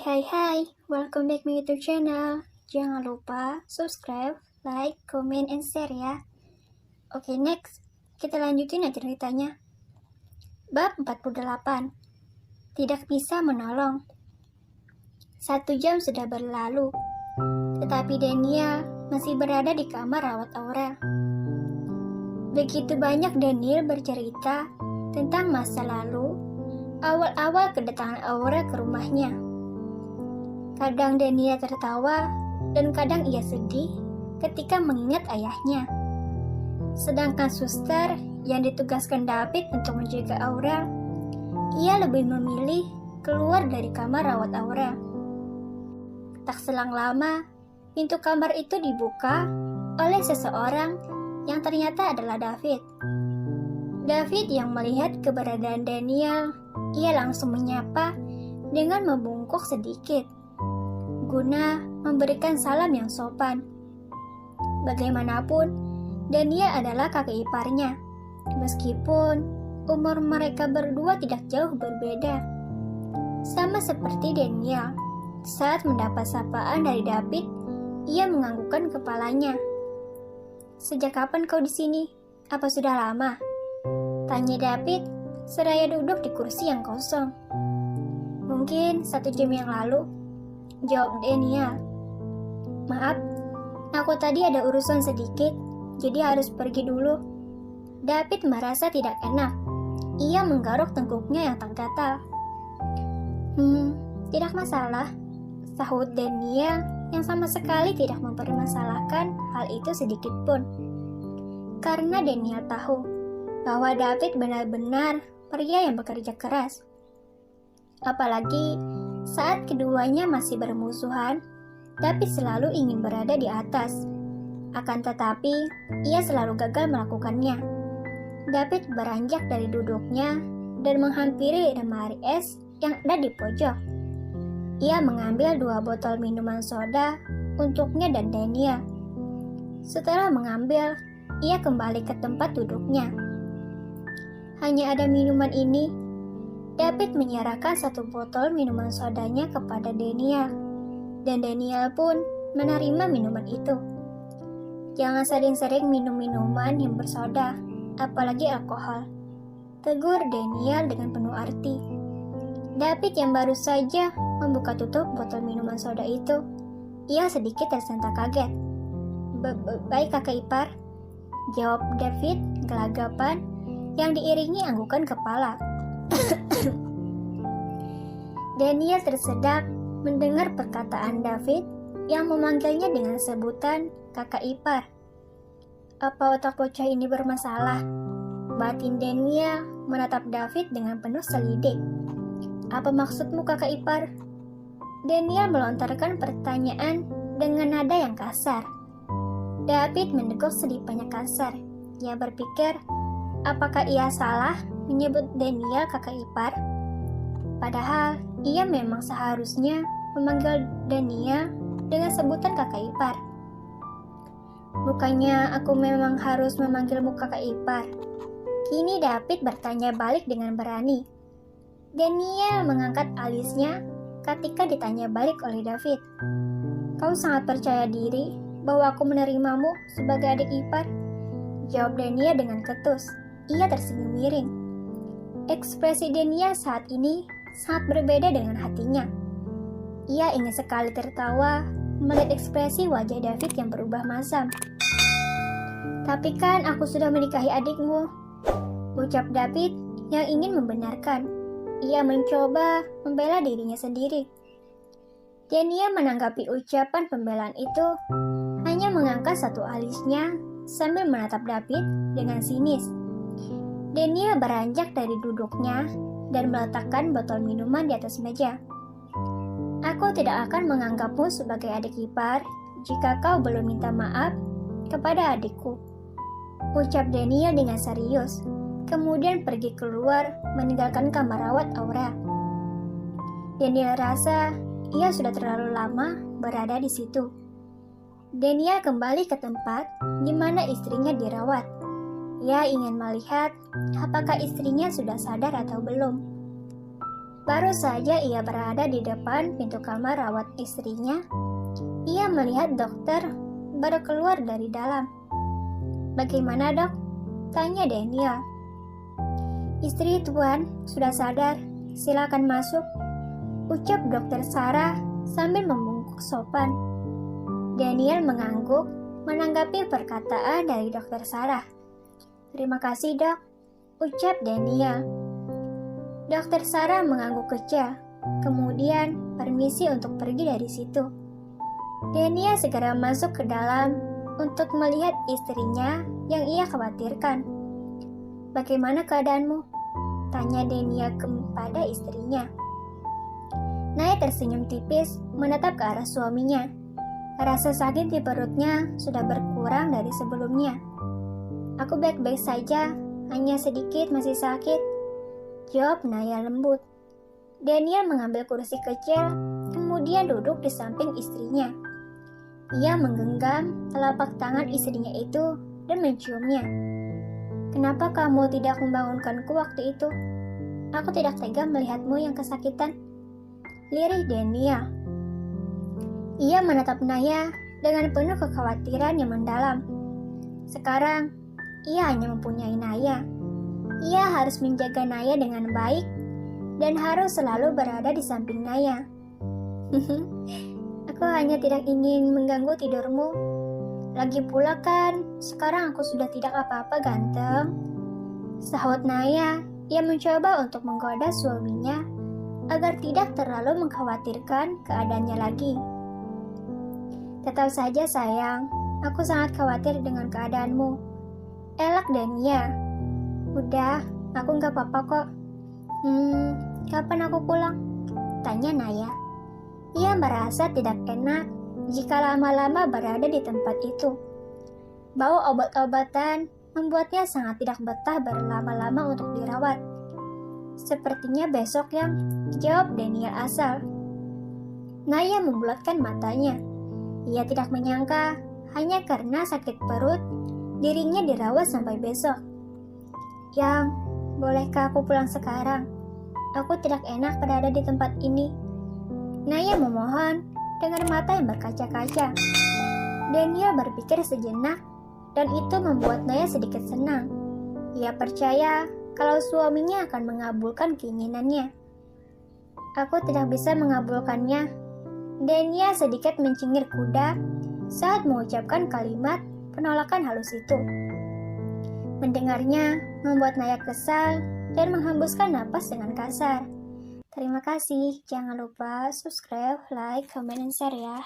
Hai, welcome back my YouTube channel. Jangan lupa subscribe, like, comment, and share ya. Oke, next. Kita lanjutin aja ceritanya. Bab 48. Tidak bisa menolong. 1 jam sudah berlalu, tetapi Daniel masih berada di kamar rawat Aurel. Begitu banyak Daniel bercerita tentang masa lalu, awal-awal kedatangan Aurel ke rumahnya. Kadang Daniel tertawa dan kadang ia sedih ketika mengingat ayahnya. Sedangkan suster yang ditugaskan David untuk menjaga Aurel, ia lebih memilih keluar dari kamar rawat Aurel. Tak selang lama, pintu kamar itu dibuka oleh seseorang yang ternyata adalah David. David yang melihat keberadaan Daniel, ia langsung menyapa dengan membungkuk sedikit, guna memberikan salam yang sopan. Bagaimanapun, Daniel adalah kakak iparnya, meskipun umur mereka berdua tidak jauh berbeda. Sama seperti Daniel, saat mendapat sapaan dari David, ia menganggukkan kepalanya. "Sejak kapan kau di sini? Apa sudah lama?" tanya David, seraya duduk di kursi yang kosong. "Mungkin 1 jam yang lalu," jawab Daniel. "Maaf, aku tadi ada urusan sedikit, jadi harus pergi dulu." David merasa tidak enak. Ia menggaruk tengkuknya yang tak gatal. Tidak masalah," sahut Daniel yang sama sekali tidak mempermasalahkan hal itu sedikit pun. Karena Daniel tahu bahwa David benar-benar pria yang bekerja keras. Apalagi saat keduanya masih bermusuhan, David selalu ingin berada di atas. Akan tetapi, ia selalu gagal melakukannya. David beranjak dari duduknya dan menghampiri lemari es yang ada di pojok. Ia mengambil 2 botol minuman soda untuknya dan Daniel. Setelah mengambil, ia kembali ke tempat duduknya. Hanya ada minuman ini. David menyerahkan 1 botol minuman sodanya kepada Daniel, dan Daniel pun menerima minuman itu. "Jangan sering-sering minum minuman yang bersoda, apalagi alkohol," tegur Daniel dengan penuh arti. David yang baru saja membuka tutup botol minuman soda itu, ia sedikit tersentak kaget. Baik kakak ipar," jawab David gelagapan yang diiringi anggukan kepala. Daniel tersedak mendengar perkataan David yang memanggilnya dengan sebutan kakak ipar. Apa otak bocah ini bermasalah? Batin Daniel menatap David dengan penuh selidik. "Apa maksudmu kakak ipar?" Daniel melontarkan pertanyaan dengan nada yang kasar. David meneguk sedipanya kasar. Ia berpikir, apakah ia salah menyebut Daniel kakak ipar? Padahal ia memang seharusnya memanggil Daniel dengan sebutan kakak ipar. "Bukannya aku memang harus memanggilmu kakak ipar?" Kini David bertanya balik dengan berani. Daniel mengangkat alisnya ketika ditanya balik oleh David. "Kau sangat percaya diri bahwa aku menerimamu sebagai adik ipar?" jawab Daniel dengan ketus. Ia tersenyum miring. Ekspresi Daniel saat ini sangat berbeda dengan hatinya. Ia ingin sekali tertawa melihat ekspresi wajah David yang berubah masam. "Tapi kan aku sudah menikahi adikmu," ucap David yang ingin membenarkan. Ia mencoba membela dirinya sendiri. Daniel menanggapi ucapan pembelaan itu hanya mengangkat 1 alisnya sambil menatap David dengan sinis. Daniel beranjak dari duduknya dan meletakkan botol minuman di atas meja. "Aku tidak akan menganggapmu sebagai adik ipar jika kau belum minta maaf kepada adikku," ucap Daniel dengan serius, kemudian pergi keluar meninggalkan kamar rawat Aurel. Daniel rasa ia sudah terlalu lama berada di situ. Daniel kembali ke tempat di mana istrinya dirawat. Ia ingin melihat apakah istrinya sudah sadar atau belum. Baru saja ia berada di depan pintu kamar rawat istrinya, ia melihat dokter baru keluar dari dalam. "Bagaimana, Dok?" tanya Daniel. "Istri Tuan sudah sadar, silakan masuk," ucap dokter Sarah sambil membungkuk sopan. Daniel mengangguk menanggapi perkataan dari dokter Sarah. "Terima kasih, Dok," ucap Daniel. Dokter Sarah mengangguk kecil, kemudian permisi untuk pergi dari situ. Daniel segera masuk ke dalam untuk melihat istrinya yang ia khawatirkan. "Bagaimana keadaanmu?" tanya Daniel kepada istrinya. Naya tersenyum tipis menatap ke arah suaminya. Rasa sakit di perutnya sudah berkurang dari sebelumnya. "Aku baik-baik saja, hanya sedikit masih sakit," jawab Naya lembut. Daniel mengambil kursi kecil, kemudian duduk di samping istrinya. Ia menggenggam telapak tangan istrinya itu dan menciumnya. "Kenapa kamu tidak membangunkanku waktu itu? Aku tidak tega melihatmu yang kesakitan," lirih Daniel. Ia menatap Naya dengan penuh kekhawatiran yang mendalam. Sekarang, ia hanya mempunyai Naya. Ia harus menjaga Naya dengan baik dan harus selalu berada di samping Naya. "Aku hanya tidak ingin mengganggu tidurmu. Lagi pula kan, sekarang aku sudah tidak apa-apa ganteng," sahut Naya. Ia mencoba untuk menggoda suaminya agar tidak terlalu mengkhawatirkan keadaannya lagi. "Tetap saja sayang, aku sangat khawatir dengan keadaanmu," elak Dania. "Udah, aku nggak apa-apa kok." Kapan aku pulang?" tanya Naya. Ia merasa tidak enak jika lama-lama berada di tempat itu. Bau obat-obatan membuatnya sangat tidak betah berlama-lama untuk dirawat. "Sepertinya besok yang," jawab Daniel asal. Naya membulatkan matanya. Ia tidak menyangka hanya karena sakit perut dirinya dirawat sampai besok. "Yang, bolehkah aku pulang sekarang? Aku tidak enak berada di tempat ini," Naya memohon dengan mata yang berkaca-kaca. Daniel berpikir sejenak dan itu membuat Naya sedikit senang. Ia percaya kalau suaminya akan mengabulkan keinginannya. "Aku tidak bisa mengabulkannya." Daniel sedikit mencingir kuda saat mengucapkan kalimat penolakan halus itu. Mendengarnya membuat Naya kesal dan menghembuskan napas dengan kasar. Terima kasih, jangan lupa subscribe, like, comment, dan share ya.